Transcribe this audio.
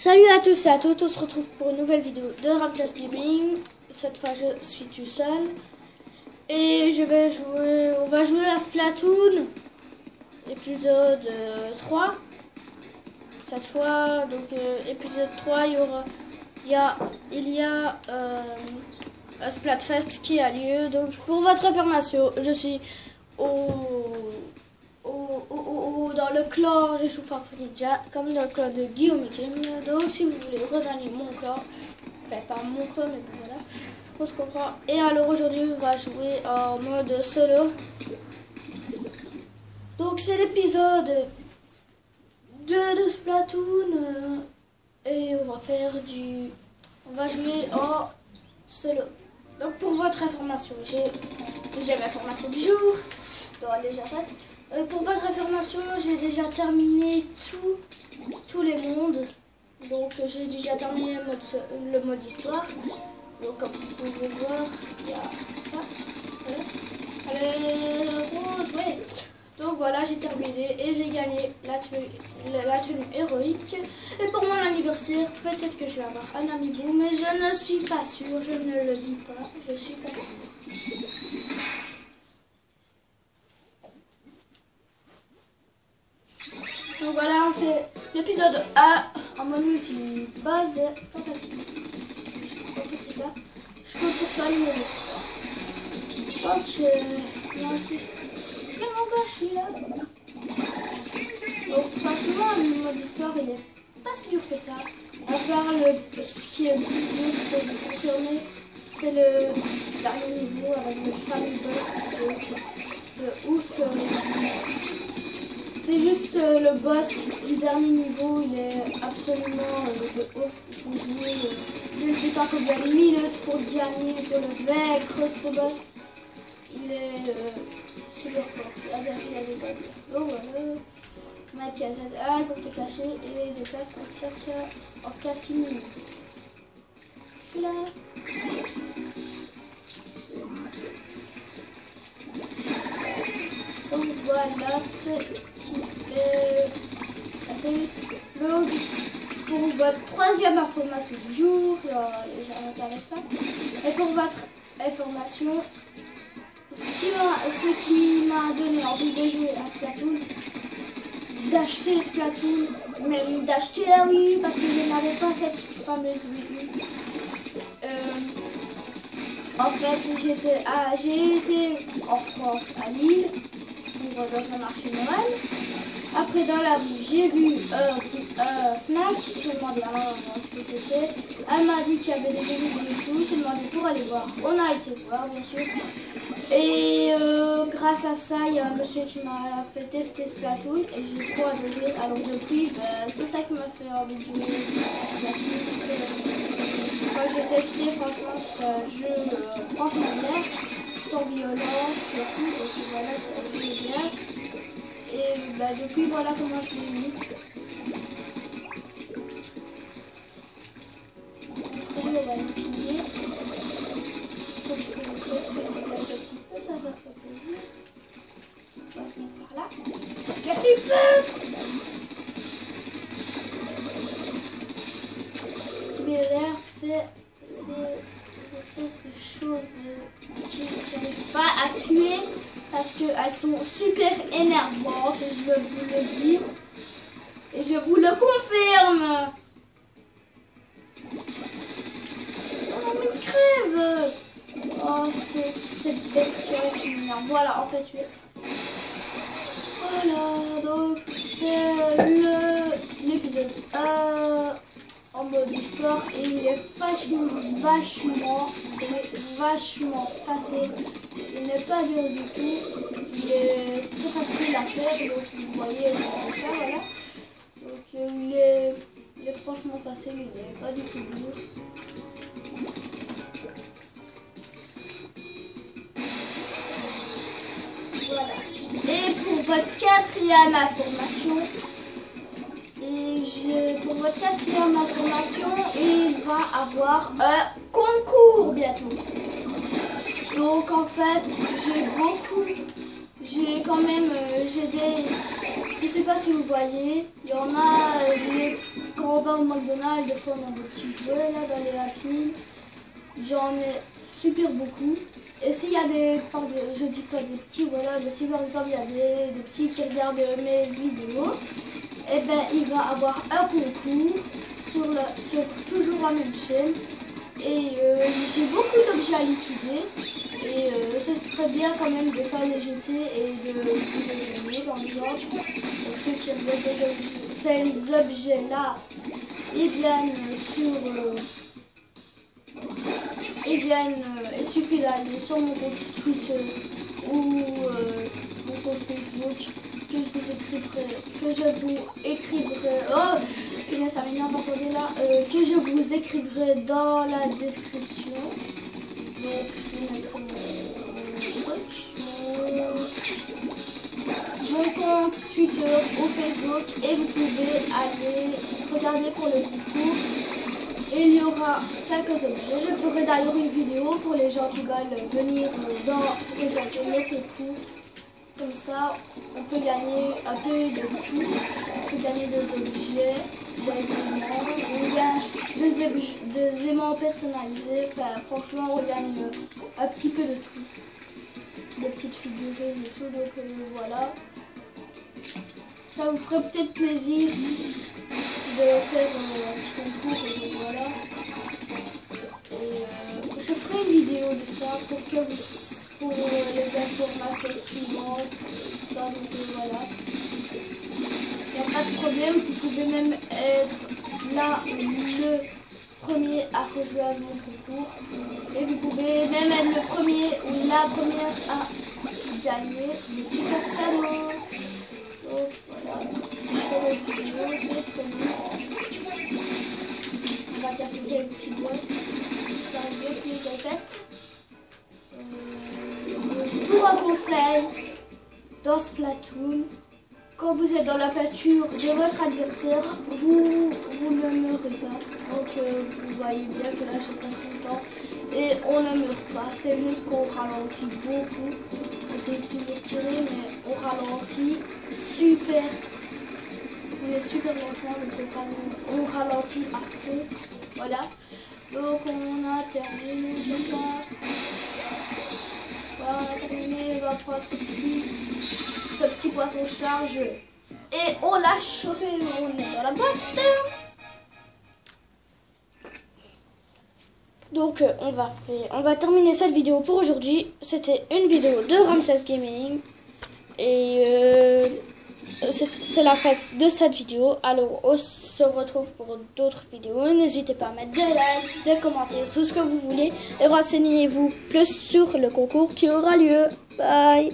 Salut à tous et à toutes, on se retrouve pour une nouvelle vidéo de Ramjas Gaming. Cette fois je suis tout seul. Et on va jouer à Splatoon, épisode 3. Cette fois, donc épisode 3, il y a un Splatfest qui a lieu. Donc pour votre information, je suis dans le clan Réchauffe Ninja, comme dans le clan de Guillaume et Kim. Donc si vous voulez rejoindre mon clan, enfin pas mon clan mais voilà, on se comprend. Et alors aujourd'hui on va jouer en mode solo. Donc c'est l'épisode 2 de Splatoon et on va jouer en solo. Donc pour votre information, j'ai deuxième information du jour. Déjà faite. Pour votre information, j'ai déjà terminé tous les mondes. Donc j'ai déjà terminé le mode histoire. Donc comme vous pouvez voir, il y a ça. Voilà. Rose, ouais. Donc voilà, j'ai terminé et j'ai gagné la tenue héroïque. Et pour mon anniversaire, peut-être que je vais avoir un amiibo, mais je ne suis pas sûre, je ne le dis pas, je suis pas sûre. Donc voilà, on fait l'épisode 1 en mode multi base de tentative. Donc c'est ça. Je compte sur toi, numéro. Ok, moi aussi. Comment va, je suis là. Donc franchement, le mode histoire, il est pas si dur que ça. À part ce qui est plus dur que je confirmer, c'est le dernier niveau avec le fameux boss de ouf. C'est juste le boss du dernier niveau, il est absolument de ouf. Il faut jouer je ne sais pas combien de minutes pour gagner, pour le vaincre ce boss. Il est super fort. Il a des ailes. Donc voilà. Mathias ZL pour te cacher et les déplace en 4 minutes. Je suis là. Donc voilà, pour votre troisième information du jour, j'arrête avec ça. Et pour votre information, ce qui m'a donné envie de jouer à Splatoon, d'acheter Splatoon, même d'acheter la Wii, parce que je n'avais pas cette fameuse Wii U. En fait, j'ai été en France, à Lille, dans un marché Noël. Après, dans la rue, j'ai vu Fnac. J'ai demandé à maman ce que c'était. Elle m'a dit qu'il y avait des DVD et tout. J'ai demandé pour aller voir. On a été voir, bien sûr. Et grâce à ça, il y a un monsieur qui m'a fait tester Splatoon. Et j'ai trop adoré. Alors depuis, c'est ça qui m'a fait envie de jouer à Splatoon. Quand j'ai testé, franchement, c'est un jeu franchement bien, sans violence et tout, donc voilà, c'est un jeu bien. Et depuis, voilà comment je l'ai mis. On va l'utiliser. Ça fait plaisir. On va se mettre par là. Qu'est-ce que tu fais? Ce qui m'énerve, c'est ces espèces de choses que je n'arrive pas à tuer parce qu'elles sont super énervantes, je veux vous le dire. Et je vous le confirme. Oh mais crève. Oh cette bestiole qui m'énerve. Voilà, en fait tuer. Voilà, donc c'est l'épisode en mode histoire et il est vachement facile. Il n'est pas dur du tout. Il est très facile à faire. Donc vous voyez ça, voilà. Donc il est franchement facile. Il n'est pas du tout dur. Voilà. Et pour votre quatrième information. Pour votre quatrième information, il va avoir un concours bientôt. Donc en fait, j'ai quand même, je sais pas si vous voyez, il y en a, quand on va va au McDonald's, des fois on a des petits jouets là dans les lapines. J'en ai super beaucoup. Et s'il y a je dis pas des petits, voilà, si par exemple il y a des petits qui regardent mes vidéos, et ben il va avoir un concours sur toujours la même chaîne. Et j'ai beaucoup d'objets à liquider. Et ce serait bien quand même de ne pas les jeter et de les gagner par exemple. Donc ceux qui aiment ces objets-là, ils viennent il suffit d'aller sur mon compte Twitter ou mon compte Facebook que je vous écriverai, oh, ça m'énerve encore là, que je vous écriverai dans la description. Donc je vais mettre mon compte Twitter ou Facebook et vous pouvez aller regarder pour le concours. Et il y aura quelques objets. Je ferai d'ailleurs une vidéo pour les gens qui veulent venir rejoindre le concours. Comme ça, on peut gagner un peu de tout. On peut gagner des objets, des aimants personnalisés. Enfin, franchement, on gagne un petit peu de tout. Des petites figurines et tout. Donc voilà. Ça vous ferait peut-être plaisir de faire un petit concours. Et voilà. Et je ferai une vidéo de ça pour les informations suivantes. Ça, donc voilà. Il n'y a pas de problème, vous pouvez même être là le premier à rejouer à mon concours. Et vous pouvez même être le premier ou la première à gagner le super cadeau. Donc voilà, je fais la vidéo, c'est le premier. On va casser ces petites boîtes. Ça va bien que les faites. Pour un conseil, dans Splatoon, quand vous êtes dans la pâture de votre adversaire, vous ne meurez pas. Donc vous voyez bien que là je passe mon temps et on ne meurt pas. C'est juste qu'on ralentit beaucoup. On essaie toujours de tirer mais on ralentit super. On est super lentement donc on ralentit à fond. Voilà. Donc on a terminé ce soir. Voilà, on a terminé, on va prendre ce petit poisson chargé. Et on l'a chopé, on est dans la boîte. Donc on va terminer cette vidéo pour aujourd'hui. C'était une vidéo de Ramses Gaming. Et c'est la fin de cette vidéo. Alors on se retrouve pour d'autres vidéos. N'hésitez pas à mettre des likes, des commentaires, tout ce que vous voulez. Et renseignez-vous plus sur le concours qui aura lieu. Bye.